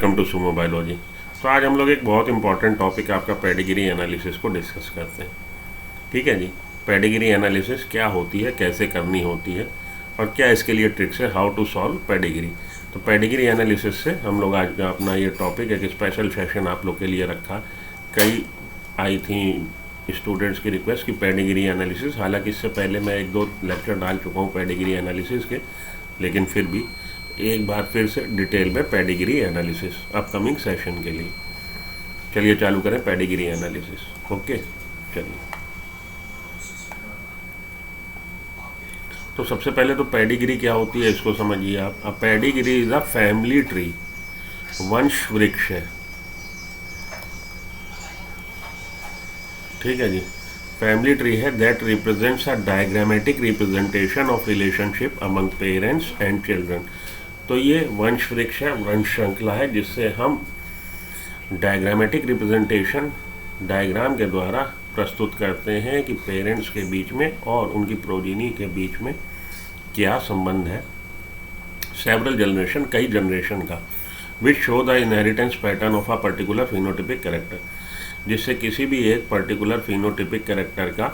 Welcome to Sumo biology. तो आज हम लोग एक बहुत इंपॉर्टेंट टॉपिक आपका पेडिग्री एनालिसिस को डिस्कस करते हैं। ठीक है जी। पेडिग्री एनालिसिस क्या होती है, कैसे करनी होती है और क्या इसके लिए ट्रिक्स है, हाउ टू सॉल्व पेडिग्री। तो पेडिग्री एनालिसिस से हम लोग आज का अपना ये टॉपिक एक स्पेशल सेशन आप लोग के लिए रखा। कई आई थी स्टूडेंट्स की रिक्वेस्ट कि पेडिग्री एनालिसिस, हालांकि इससे पहले मैं एक दो लेक्चर डाल चुका हूँ पेडिग्री एनालिसिस के, लेकिन फिर भी एक बार फिर से डिटेल में पेडिग्री एनालिसिस अपकमिंग सेशन के लिए। चलिए चालू करें पेडिग्री एनालिसिस। ओके, चलिए। तो सबसे पहले तो पेडिग्री क्या होती है इसको समझिए आप। Pedigree is a family tree, वंश वृक्ष है। ठीक है जी। फैमिली ट्री है that represents a diagrammatic representation of relationship among parents and children. तो ये वंश वृक्ष है, वंश श्रृंखला है, जिससे हम डायग्रामेटिक रिप्रेजेंटेशन डायग्राम के द्वारा प्रस्तुत करते हैं कि पेरेंट्स के बीच में और उनकी प्रोजीनी के बीच में क्या संबंध है। सेवरल जनरेशन, कई जनरेशन का, which show the inheritance pattern of a particular phenotypic character, जिससे किसी भी एक पर्टिकुलर फिनोटिपिक कैरेक्टर का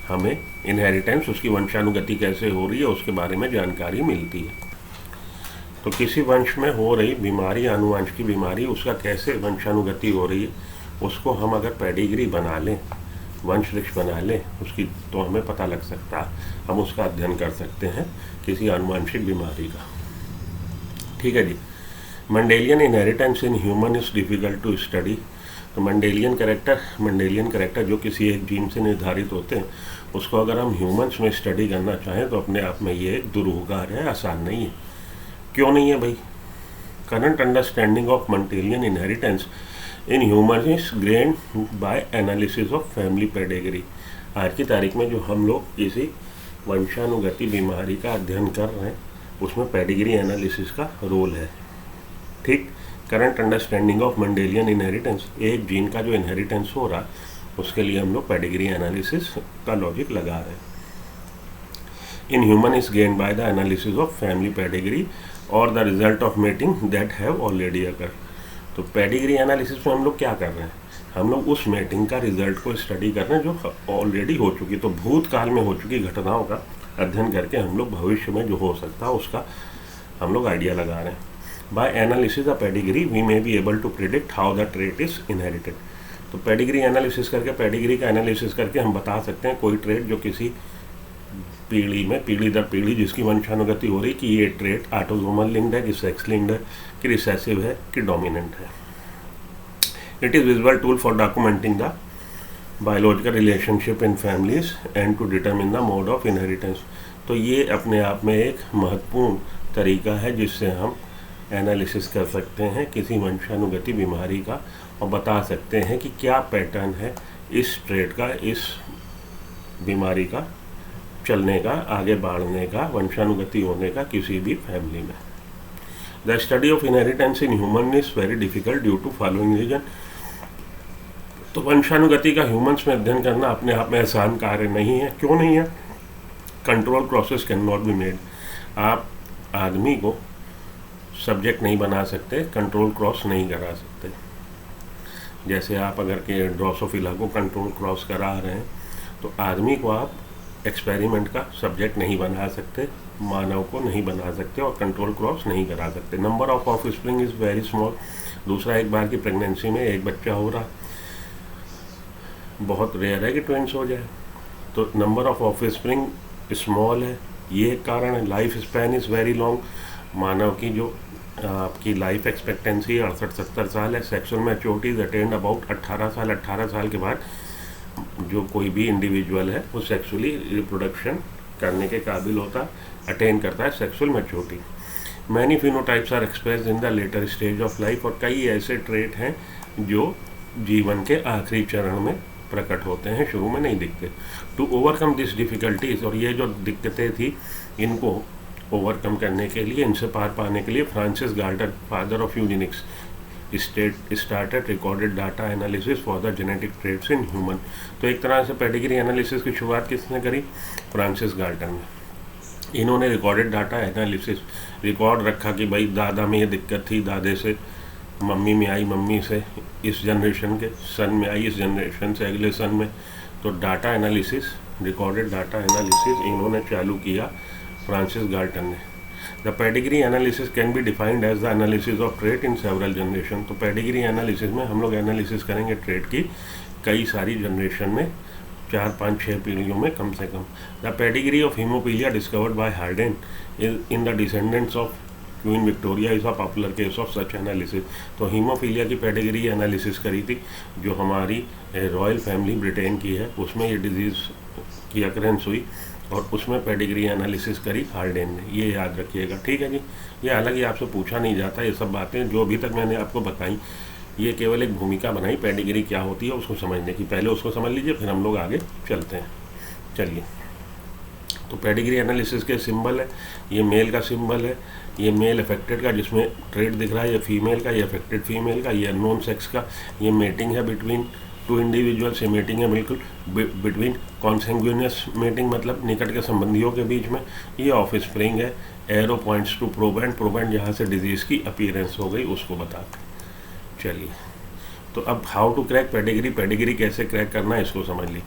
हमें इनहेरिटेंस, उसकी वंशानुगति कैसे हो रही है उसके बारे में जानकारी मिलती है। तो किसी वंश में हो रही बीमारी, आनुवंशिक बीमारी, उसका कैसे वंशानुगति हो रही है उसको हम अगर पेडिग्री बना लें, वंश वृक्ष बना लें उसकी, तो हमें पता लग सकता है, हम उसका अध्ययन कर सकते हैं किसी आनुवंशिक बीमारी का। ठीक है जी। Mendelian inheritance in human is difficult to study. तो मेंडेलियन कैरेक्टर जो किसी एक जीन से निर्धारित होते हैं, उसको अगर हम ह्यूमन्स में स्टडी करना चाहें तो अपने आप में ये एक दुरूहकार है, आसान नहीं है। क्यों नहीं है भाई? Current understanding of Mendelian inheritance in human is gained bye analysis of family pedigree. आज की तारीख में जो हम लोग किसी वंशानुगति बीमारी का अध्ययन कर रहे हैं उसमें पेडिग्री एनालिसिस का रोल है। ठीक। Current understanding of Mendelian inheritance, एक जीन का जो इनहेरिटेंस हो रहा उसके लिए हम लोग पेडिग्री एनालिसिस का लॉजिक लगा रहे हैं। In human is gained by the analysis of family pedigree और the result of mating that have already occur. तो पेडिग्री एनालिसिस में हम लोग क्या कर रहे हैं? हम लोग उस मेटिंग का रिजल्ट को स्टडी कर रहे हैं जो ऑलरेडी हो चुकी, तो भूतकाल में हो चुकी घटनाओं का अध्ययन करके हम लोग भविष्य में जो हो सकता है उसका हम लोग आइडिया लगा रहे हैं। By analysis of pedigree we may be able to predict how the trait is inherited. तो पेडिग्री एनालिसिस करके, पेडिग्री का एनालिसिस करके हम बता सकते हैं कोई ट्रेट जो किसी पीढ़ी में, पीढ़ी दर पीढ़ी जिसकी वंशानुगति हो रही, कि ये ट्रेट ऑटोसोमल लिंक्ड है, कि सेक्स लिंक्ड है, कि रिसेसिव है, कि डोमिनेंट है। It is visual tool for documenting the biological relationship in families and to determine the mode of inheritance. तो ये अपने आप में एक महत्वपूर्ण तरीका है जिससे हम एनालिसिस कर सकते हैं किसी वंशानुगति बीमारी का और बता सकते हैं कि क्या पैटर्न है इस ट्रेट का, इस बीमारी का चलने का, आगे बढ़ने का, वंशानुगति होने का किसी भी फैमिली में। The study of inheritance in human is very difficult due to following reason. तो वंशानुगति का ह्यूमन्स में अध्ययन करना अपने आप में आसान कार्य नहीं है। क्यों नहीं है? Control process can not be made. आप आदमी को सब्जेक्ट नहीं बना सकते, कंट्रोल क्रॉस नहीं करा सकते। जैसे आप अगर के ड्रोसोफिला को कंट्रोल क्रॉस करा रहे हैं तो आदमी को आप एक्सपेरिमेंट का सब्जेक्ट नहीं बना सकते, मानव को नहीं बना सकते और कंट्रोल क्रॉस नहीं करा सकते। Number of offspring is very small. दूसरा, एक बार की प्रेगनेंसी में एक बच्चा हो रहा, बहुत रेयर है कि ट्विंस हो जाए, तो नंबर ऑफ ऑफस्प्रिंग स्मॉल है, ये एक कारण है। Life span is very long. मानव की जो आपकी लाइफ एक्सपेक्टेंसी 68-70 साल है। Sexual maturity is attend about 18 साल। 18 साल के बाद जो कोई भी इंडिविजुअल है वो सेक्सुअली रिप्रोडक्शन करने के काबिल होता, अटेन करता है sexual maturity. Many phenotypes are express in the later stage of life. और कई ऐसे ट्रेट हैं जो जीवन के आखिरी चरण में प्रकट होते हैं, शुरू में नहीं दिखते। टू ओवरकम दिस डिफ़िकल्टीज, और ये जो दिक्कतें थी इनको ओवरकम करने के लिए, इनसे पार पाने के लिए Francis Galton, father of Eugenix, started recorded data analysis for the genetic traits in human. तो एक तरह से पेडिग्री एनालिसिस की शुरुआत किसने करी? फ्रांसिस गाल्टन ने। इन्होंने रिकॉर्डेड डाटा एनालिसिस रिकॉर्ड रखा कि भाई दादा में ये दिक्कत थी, दादे से मम्मी में आई मम्मी से इस जनरेशन के, सन में आई इस जनरेशन से अगले सन में। तो data analysis, recorded data analysis इन्होंने चालू किया फ्रांसिस गाल्टन ने। The pedigree analysis can be defined as the analysis of trait in several generation. तो पेडिग्री एनालिसिस में हम लोग एनालिसिस करेंगे ट्रेट की कई सारी जनरेशन में, 4, 5, 6 पीढ़ियों में कम से कम। The pedigree of haemophilia discovered by Harden in the descendants of Queen Victoria is a popular case of such analysis. तो हीमोफीलिया की पेडिग्री एनालिसिस करी थी जो हमारी रॉयल फैमिली ब्रिटेन की है, उसमें ये डिजीज़ की अकरेंस हुई और उसमें पेडिग्री एनालिसिस करी हार्डेन ने। ये याद रखिएगा, ठीक है जी। ये हालांकि आपसे पूछा नहीं जाता, ये सब बातें जो अभी तक मैंने आपको बताई ये केवल एक भूमिका बनाई पेडिग्री क्या होती है उसको समझने की। पहले उसको समझ लीजिए, फिर हम लोग आगे चलते हैं। चलिए, तो पेडिग्री एनालिसिस के सिंबल है, ये मेल का सिंबल है, ये मेल अफेक्टेड का जिसमें ट्रेड दिख रहा है, ये फीमेल का, ये अफेक्टेड फीमेल का, ये अननोन सेक्स का, ये मेटिंग है बिटवीन 2 इंडिविजुअल्स, ये मेटिंग है बिल्कुल बिटवीन कॉन्सेंगुइनियस मेटिंग मतलब निकट के संबंधियों के बीच में, ये ऑफस्प्रिंग है। एरो पॉइंट्स टू प्रोबेंट, प्रोबेंट जहाँ से डिजीज़ की अपीयरेंस हो गई उसको बताते। चलिए, तो अब how to crack pedigree, pedigree कैसे क्रैक करना है इसको समझ ली।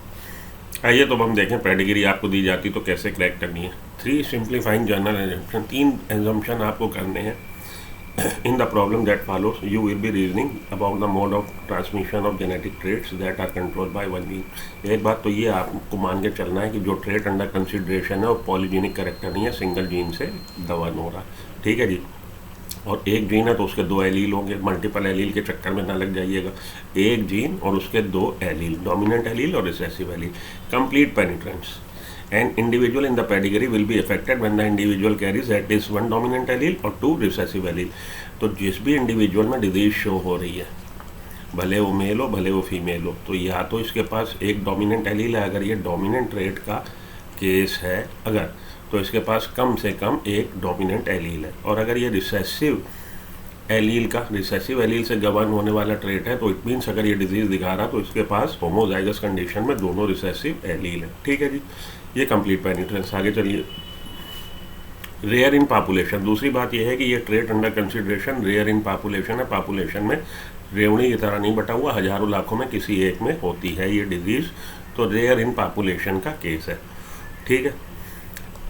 आइए तो हम देखें पेडिग्री आपको दी जाती तो कैसे क्रैक करनी है। 3 सिंप्लीफाइंग जनरल एजम्पशन, 3 एजम्पशन आपको करने हैं। In the problem that follows you will be reasoning about the mode of transmission of genetic traits that are control by one gene. एक बात तो ये आपको मान के चलना है कि जो ट्रेट अंडर कंसिडरेशन है वो पॉलीजेनिक करेक्टर नहीं है, सिंगल जीन से दवन हो रहा, ठीक है जी। और एक जीन है तो उसके 2 एलील होंगे, मल्टीपल एलील के चक्कर में ना लग जाइएगा। एक जीन और उसके 2 एलील, डोमिनेंट एलील और recessive allele. Complete penetrance, an individual in the pedigree will be affected when the individual carries at least 1 dominant allele और 2 रिसेसिव एलील। तो जिस भी इंडिविजुअल में डिजीज शो हो रही है, भले वो मेल हो भले वो फीमेल हो, तो या तो इसके पास एक डोमिनेंट एलील है, अगर ये डोमिनेंट ट्रेट का केस है अगर, तो इसके पास कम से कम एक डोमिनेंट एलील है। और अगर ये रिसेसिव एलील का, रिसेसिव एलील से गवर्न होने वाला ट्रेट है, तो इट मीन्स अगर ये डिजीज़ दिखा रहा तो इसके पास होमोजाइगस कंडीशन में दोनों रिसेसिव एलील है, ठीक है जी। ये कंप्लीट पेनिट्रेंस। आगे चलिए, रेयर इन पॉपुलेशन। दूसरी बात यह है कि ये trait under consideration rare in population है, पॉपुलेशन में रेवड़ी की तरह नहीं बटा हुआ, हजारों लाखों में किसी एक में होती है ये डिजीज़, तो रेयर इन पॉपुलेशन का केस है, ठीक है।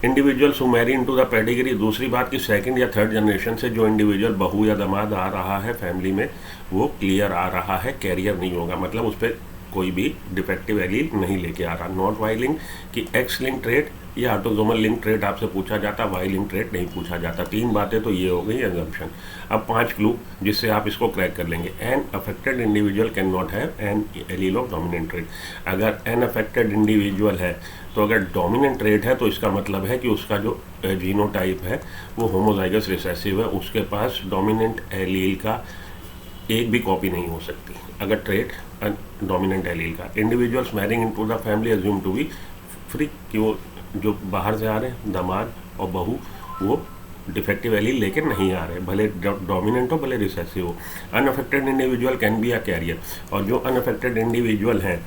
Individuals who marry into the pedigree, दूसरी बात कि 2nd या 3rd जनरेशन से जो इंडिविजुअल बहू या दामाद आ रहा है फैमिली में वो क्लियर आ रहा है, कैरियर नहीं होगा, मतलब उस पर कोई भी डिफेक्टिव एलील नहीं लेके आ रहा। नॉट वाई लिंक कि एक्स लिंक ट्रेट या ऑटोसोमल लिंक ट्रेट आपसे पूछा जाता, वाई लिंक ट्रेट नहीं पूछा जाता। 3 बातें तो ये हो गई एजम्पशन। अब 5 क्लू जिससे आप इसको क्रैक कर लेंगे। An affected individual can not have an allele of dominant trait. अगर एन अफेक्टेड इंडिविजुअल है तो अगर डोमिनेंट ट्रेट है तो इसका मतलब है कि उसका जो जीनोटाइप है वो होमोजाइगस रिसेसिव है, उसके पास डोमिनेंट एलील का एक भी कॉपी नहीं हो सकती अगर ट्रेट डोमिनेंट एलील का। Individuals marrying into the family assume to be free, कि वो जो बाहर से आ रहे हैं दामाद और बहू वो डिफेक्टिव एलील लेके नहीं आ रहे, भले डोमिनेंट हो भले रिसेसिव हो। Unaffected individual can be a carrier, और जो अनअफेक्टेड इंडिविजुअल हैं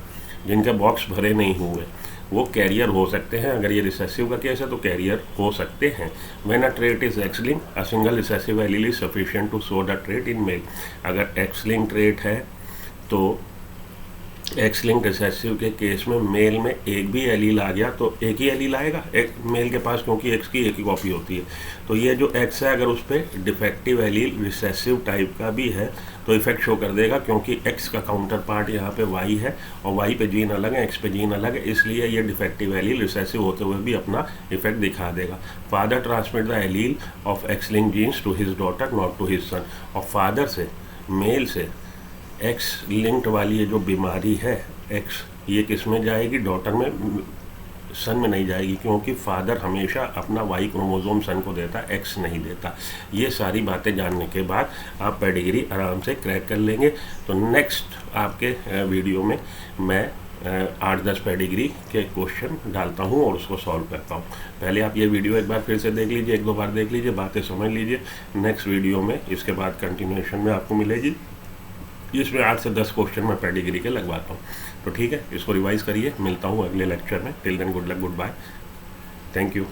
जिनके बॉक्स भरे नहीं हुए वो कैरियर हो सकते हैं। अगर ये रिसेसिव का केस है तो कैरियर हो सकते हैं। When a trait is X link a single recessive allele is sufficient to show the trait in male. अगर एक्स लिंक ट्रेट है तो एक्स लिंक रिसेसिव के केस में मेल में एक भी एलील आ गया तो एक ही एलील आएगा एक मेल के पास, क्योंकि एक्स की एक ही कॉपी होती है। तो ये जो एक्स है अगर उस पर डिफेक्टिव एलील रिसेसिव टाइप का भी है तो इफेक्ट शो कर देगा, क्योंकि एक्स का काउंटर पार्ट यहाँ पे वाई है और वाई पे जीन अलग है, एक्स पे जीन अलग है, इसलिए ये डिफेक्टिव एलील रिसेसिव होते हुए भी अपना इफेक्ट दिखा देगा। Father transmit the allele of X link genes to his daughter not to his son. और फादर से मेल से एक्स लिंक्ड वाली ये जो बीमारी है एक्स, ये किस में जाएगी, डॉटर में, सन में नहीं जाएगी, क्योंकि फादर हमेशा अपना वाई क्रोमोसोम सन को देता है, एक्स नहीं देता। ये सारी बातें जानने के बाद आप पेडिग्री आराम से क्रैक कर लेंगे। तो नेक्स्ट आपके वीडियो में मैं 8-10 पेडिग्री के क्वेश्चन डालता हूँ और उसको सॉल्व करता हूँ। पहले आप ये वीडियो एक बार फिर से देख लीजिए, 1-2 बार देख लीजिए, बातें समझ लीजिए। नेक्स्ट वीडियो में इसके बाद कंटिन्यूएशन में आपको मिलेगी, इसमें 8 से 10 क्वेश्चन मैं पेडिग्री के लगवाता हूँ। तो ठीक है, इसको रिवाइज करिए। मिलता हूँ अगले लेक्चर में। Till then good luck, goodbye, thank you.